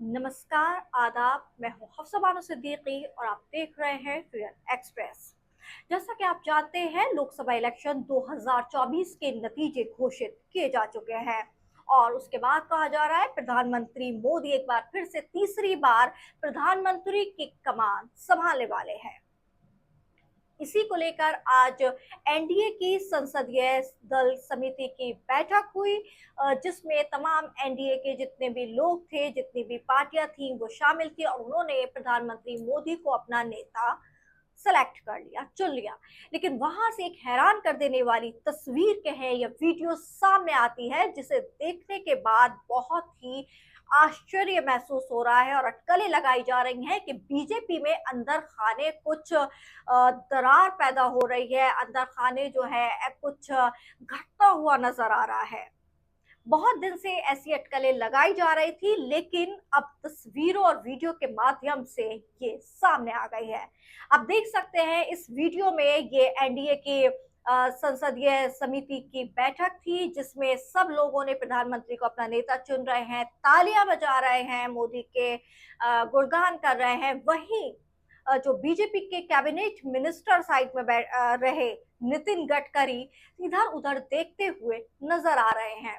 नमस्कार, आदाब। मैं हूँ हफ्सा बानो सिद्दीकी और आप देख रहे हैं फ्रीडम एक्सप्रेस। जैसा कि आप जानते हैं, लोकसभा इलेक्शन 2024 के नतीजे घोषित किए जा चुके हैं और उसके बाद कहा जा रहा है प्रधानमंत्री मोदी एक बार फिर से तीसरी बार प्रधानमंत्री की कमान संभालने वाले हैं। इसी को लेकर आज एनडीए की संसदीय दल समिति की बैठक हुई, जिसमें तमाम एनडीए के जितने भी लोग थे, जितनी भी पार्टियां थीं, वो शामिल थी और उन्होंने प्रधानमंत्री मोदी को अपना नेता सेलेक्ट कर लिया, चुन लिया। लेकिन वहां से एक हैरान कर देने वाली तस्वीर कहे या वीडियो सामने आती है, जिसे देखने के बाद बहुत ही आश्चर्य महसूस हो रहा है और अटकलें लगाई जा रही हैं कि बीजेपी में अंदर खाने कुछ दरार पैदा हो रही है, अंदर खाने जो है कुछ घटता हुआ नजर आ रहा है। बहुत दिन से ऐसी अटकलें लगाई जा रही थी, लेकिन अब तस्वीरों और वीडियो के माध्यम से ये सामने आ गई है। आप देख सकते हैं इस वीडियो में ये एनडीए की संसदीय समिति की बैठक थी, जिसमें सब लोगों ने प्रधानमंत्री को अपना नेता चुन रहे हैं, तालियां बजा रहे हैं, मोदी के गुणगान कर रहे हैं। वहीं जो बीजेपी के कैबिनेट मिनिस्टर साइड में रहे नितिन गडकरी इधर उधर देखते हुए नजर आ रहे हैं।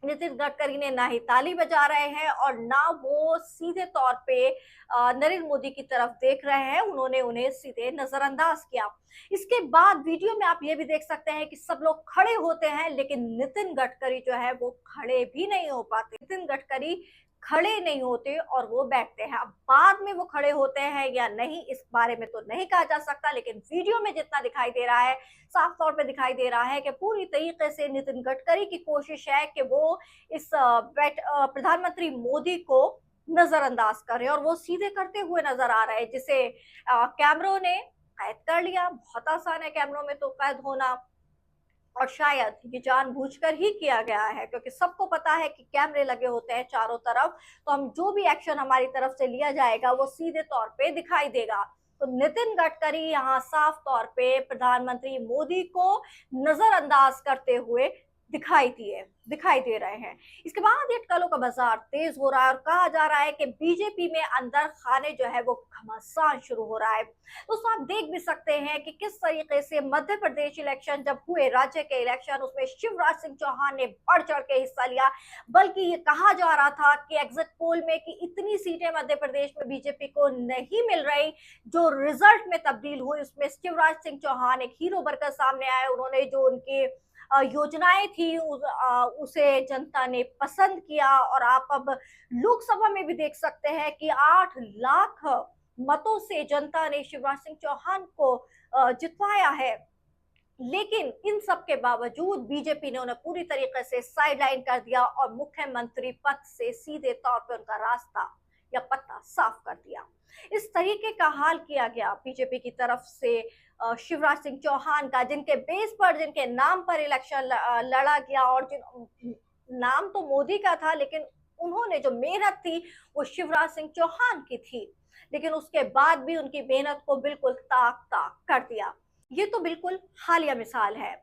नितिन गडकरी ने ना ही ताली बजा रहे हैं और ना वो सीधे तौर पे नरेंद्र मोदी की तरफ देख रहे हैं, उन्होंने उन्हें सीधे नजरअंदाज किया। इसके बाद वीडियो में आप ये भी देख सकते हैं कि सब लोग खड़े होते हैं, लेकिन नितिन गडकरी जो है वो खड़े भी नहीं हो पाते। नितिन गडकरी खड़े नहीं होते और वो बैठते हैं। अब बाद में वो खड़े होते हैं या नहीं, इस बारे में तो नहीं कहा जा सकता, लेकिन वीडियो में जितना दिखाई दे रहा है, साफ तौर पे दिखाई दे रहा है कि पूरी तरीके से नितिन गडकरी की कोशिश है कि वो इस प्रधानमंत्री मोदी को नजरअंदाज कर रहे हैं और वो सीधे करते हुए नजर आ रहे हैं, जिसे कैमरों ने कैद कर लिया। बहुत आसान है कैमरों में तो कैद होना, और शायद ये जानबूझकर ही किया गया है, क्योंकि सबको पता है कि कैमरे लगे होते हैं चारों तरफ, तो हम जो भी एक्शन हमारी तरफ से लिया जाएगा वो सीधे तौर पे दिखाई देगा। तो नितिन गडकरी यहाँ साफ तौर पे प्रधानमंत्री मोदी को नजरअंदाज करते हुए दिखाई दे रहे हैं। इसके बाद ये अटकलों का बाजार तेज हो रहा है और कहा जा रहा है कि बीजेपी में अंदर खाने जो है वो घमासान शुरू हो रहा है। दोस्तों, आप देख भी सकते हैं कि किस तरीके से मध्य प्रदेश इलेक्शन जब हुए, राज्य के इलेक्शन, उसमें शिवराज सिंह चौहान ने बढ़ चढ़ के हिस्सा लिया। बल्कि ये कहा जा रहा था कि एग्जिट पोल में कि इतनी सीटें मध्य प्रदेश में बीजेपी को नहीं मिल रही, जो रिजल्ट में तब्दील हुई उसमें शिवराज सिंह चौहान एक हीरो बनकर सामने आए। उन्होंने जो उनकी योजनाएं थी उसे जनता ने पसंद किया और आप अब लोकसभा में भी देख सकते हैं कि 8 लाख मतों से जनता ने शिवराज सिंह चौहान को जितवाया है। लेकिन इन सब के बावजूद बीजेपी ने उन्हें पूरी तरीके से साइडलाइन कर दिया और मुख्यमंत्री पद से सीधे तौर पर उनका रास्ता या पत्ता साफ कर दिया। इस तरीके का हाल किया गया बीजेपी की तरफ से शिवराज सिंह चौहान का, जिनके बेस पर, जिनके नाम पर इलेक्शन लड़ा गया और जिन नाम तो मोदी का था, लेकिन उन्होंने जो मेहनत थी वो शिवराज सिंह चौहान की थी। लेकिन उसके बाद भी उनकी मेहनत को बिल्कुल ताक ताक कर दिया। ये तो बिल्कुल हालिया मिसाल है।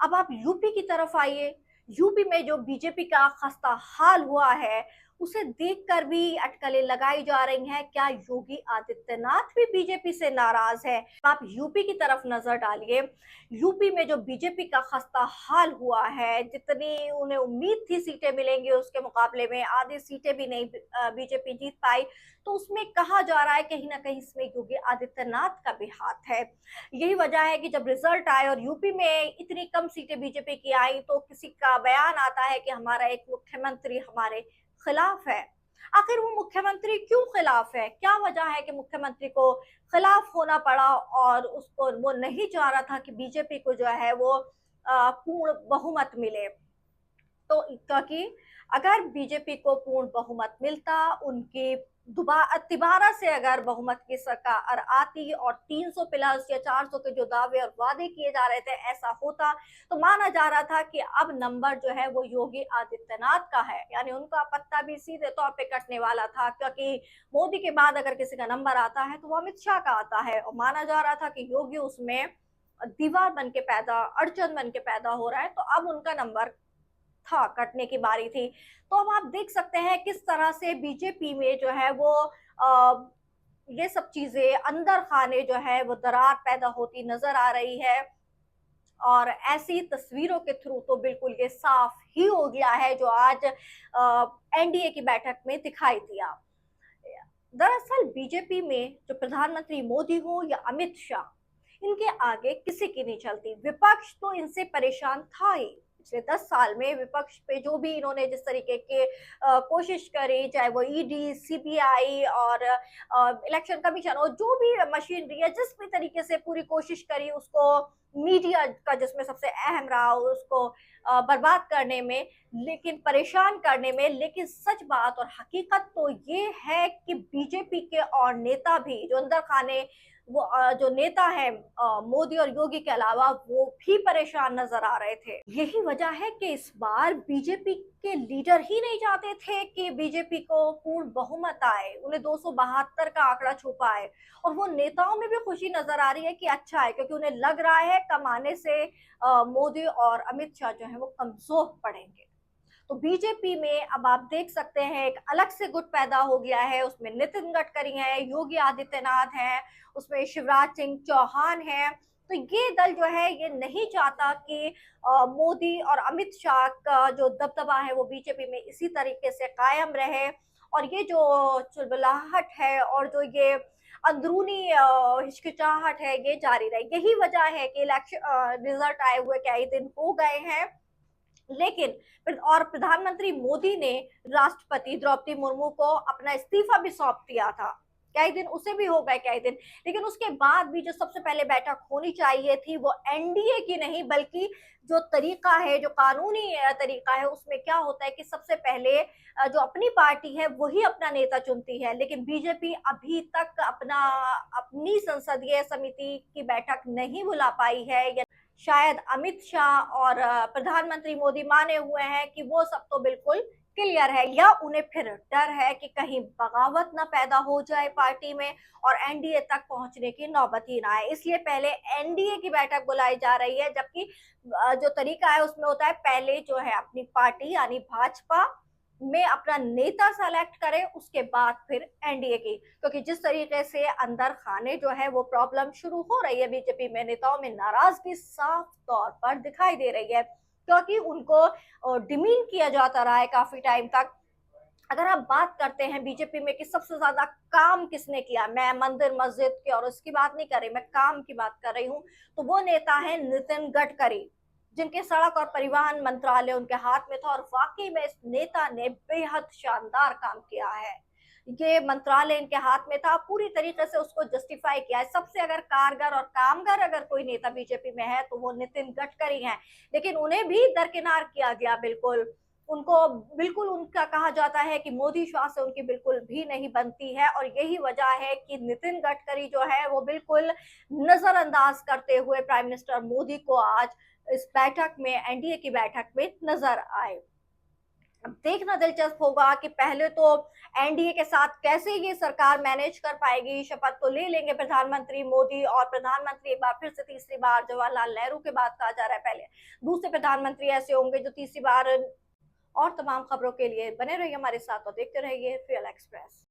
अब आप यूपी की तरफ आइए। यूपी में जो बीजेपी का खस्ता हाल हुआ है, उसे देखकर भी अटकलें लगाई जा रही हैं। क्या योगी आदित्यनाथ भी बीजेपी से नाराज है? आप यूपी की तरफ नजर डालिए। यूपी में जो बीजेपी का खस्ता हाल हुआ है, जितनी उन्हें उम्मीद थी सीटें मिलेंगी, उसके मुकाबले में आधी सीटें भी नहीं बीजेपी जीत पाई। तो उसमें कहा जा रहा है कहीं ना कहीं इसमें योगी आदित्यनाथ का भी हाथ है। यही वजह है कि जब रिजल्ट आए और यूपी में इतनी कम सीटें बीजेपी की आई, तो किसी का बयान आता है कि हमारा एक मुख्यमंत्री हमारे खिलाफ है। आखिर वो मुख्यमंत्री क्यों खिलाफ है? क्या वजह है कि मुख्यमंत्री को खिलाफ होना पड़ा और उसको वो नहीं चाह रहा था कि बीजेपी को जो है वो पूर्ण बहुमत मिले? तो क्योंकि अगर बीजेपी को पूर्ण बहुमत मिलता, उनकी तिबारा से अगर बहुमत की सरकार आती और 300 प्लस या 400 के जो दावे और वादे किए जा रहे थे ऐसा होता, तो माना जा रहा था कि अब नंबर जो है वो योगी आदित्यनाथ का है, यानी उनका पत्ता भी सीधे तौर पे कटने वाला था। क्योंकि मोदी के बाद अगर किसी का नंबर आता है तो वो अमित शाह का आता है और माना जा रहा था कि योगी उसमें दीवार बन के पैदा, अड़चन बन के पैदा हो रहा है, तो अब उनका नंबर था, कटने की बारी थी। तो अब आप देख सकते हैं किस तरह से बीजेपी में जो है वो ये सब चीजें अंदर खाने जो है वो दरार पैदा होती नजर आ रही है। और ऐसी तस्वीरों के थ्रू तो बिल्कुल ये साफ ही हो गया है जो आज एनडीए की बैठक में दिखाई दिया। दरअसल बीजेपी में जो प्रधानमंत्री मोदी हो या अमित शाह, इनके आगे किसी की नहीं चलती। विपक्ष तो इनसे परेशान था ही। पिछले 10 साल में विपक्ष पे जो भी इन्होंने जिस तरीके के कोशिश करी, चाहे वो ईडी, सीबीआई और इलेक्शन कमीशन और जो भी मशीनरी है, जिस भी तरीके से पूरी कोशिश करी उसको, मीडिया का जिसमें सबसे अहम रहा उसको बर्बाद करने में, लेकिन परेशान करने में। लेकिन सच बात और हकीकत तो ये है कि बीजेपी के और नेता भी जो अंदर खाने वो जो नेता है मोदी और योगी के अलावा, वो भी परेशान नजर आ रहे थे। यही वजह है कि इस बार बीजेपी के लीडर ही नहीं चाहते थे कि बीजेपी को पूर्ण बहुमत आए, उन्हें 272 का आंकड़ा छुपा है। और वो नेताओं में भी खुशी नजर आ रही है कि अच्छा है, क्योंकि उन्हें लग रहा है कमाने से मोदी और अमित शाह जो है वो कमजोर पड़ेंगे। तो बीजेपी में अब आप देख सकते हैं एक अलग से गुट पैदा हो गया है। उसमें नितिन गडकरी हैं, योगी आदित्यनाथ हैं, उसमें शिवराज सिंह चौहान हैं। तो ये दल जो है ये नहीं चाहता कि मोदी और अमित शाह का जो दबदबा है वो बीजेपी में इसी तरीके से कायम रहे। और ये जो चुलबुलाहट है और जो ये अंदरूनी हिचकिचाहट है ये जारी रहे। यही वजह है कि इलेक्शन रिजल्ट आए हुए कई दिन हो गए हैं, लेकिन और प्रधानमंत्री मोदी ने राष्ट्रपति द्रौपदी मुर्मू को अपना इस्तीफा भी सौंप दिया था। कई दिन उसे भी हो गए कई दिन, लेकिन उसके बाद भी जो सबसे पहले बैठक होनी चाहिए थी वो एनडीए की नहीं, बल्कि जो तरीका है, जो कानूनी तरीका है, उसमें क्या होता है कि सबसे पहले जो अपनी पार्टी है वही अपना नेता चुनती है। लेकिन बीजेपी अभी तक अपनी संसदीय समिति की बैठक नहीं बुला पाई है, या शायद अमित शाह और प्रधानमंत्री मोदी माने हुए हैं कि वो सब तो बिल्कुल क्लियर है, या उन्हें फिर डर है कि कहीं बगावत ना पैदा हो जाए पार्टी में और एनडीए तक पहुंचने की नौबत ही ना आए। इसलिए पहले एनडीए की बैठक बुलाई जा रही है, जबकि जो तरीका है उसमें होता है पहले जो है अपनी पार्टी यानी भाजपा में अपना नेता सेलेक्ट करें, उसके बाद फिर एनडीए की। क्योंकि जिस तरीके से अंदर खाने जो है वो प्रॉब्लम शुरू हो रही है बीजेपी में, नेताओं में नाराजगी साफ तौर पर दिखाई दे रही है, क्योंकि उनको डिमीन किया जाता रहा है काफी टाइम तक। अगर आप बात करते हैं बीजेपी में कि सबसे ज्यादा काम किसने किया, मैं मंदिर मस्जिद की और उसकी बात नहीं कर रही, मैं काम की बात कर रही हूँ, तो वो नेता है नितिन गडकरी, जिनके सड़क और परिवहन मंत्रालय उनके हाथ में था। और वाकई में इस नेता ने बेहद शानदार काम किया है। ये मंत्रालय इनके हाथ में था, पूरी तरीके से उसको जस्टिफाई किया है। सबसे अगर कारगर और कामगार अगर कोई नेता बीजेपी में है तो वो नितिन गडकरी हैं। लेकिन उन्हें भी दरकिनार किया गया, बिल्कुल उनको, बिल्कुल उनका कहा जाता है कि मोदी शाह से उनकी बिल्कुल भी नहीं बनती है। और यही वजह है कि नितिन गडकरी जो है वो बिल्कुल नजरअंदाज करते हुए प्राइम मिनिस्टर मोदी को आज इस बैठक में, एनडीए की बैठक में नजर आए। अब देखना दिलचस्प होगा कि पहले तो एनडीए के साथ कैसे ये सरकार मैनेज कर पाएगी। शपथ तो ले लेंगे प्रधानमंत्री मोदी, और प्रधानमंत्री एक बार फिर से तीसरी बार जवाहरलाल नेहरू के बाद कहा जा रहा है, पहले दूसरे प्रधानमंत्री ऐसे होंगे जो तीसरी बार। और तमाम खबरों के लिए बने रहिए हमारे साथ और देखते रहिए रियल एक्सप्रेस।